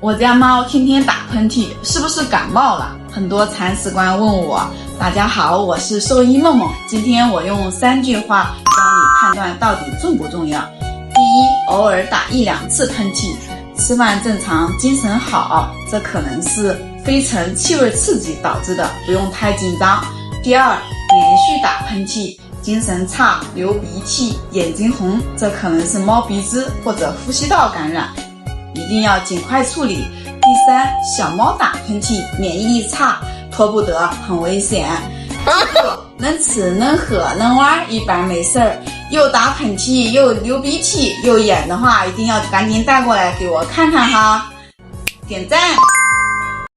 我家猫天天打喷嚏，是不是感冒了？很多铲屎官问我，大家好，我是兽医梦梦。今天我用3句话教你判断到底重不重要。第一，偶尔打1、2次喷嚏，吃饭正常，精神好，这可能是飞尘气味刺激导致的，不用太紧张。第二，连续打喷嚏，精神差，流鼻涕，眼睛红，这可能是猫鼻支或者呼吸道感染，一定要尽快处理。第三，小猫打喷嚏，免疫力差，拖不得，很危险。能吃能喝能玩一般没事儿，又打喷嚏又流鼻涕又眼的话，一定要赶紧带过来给我看看哈，点赞。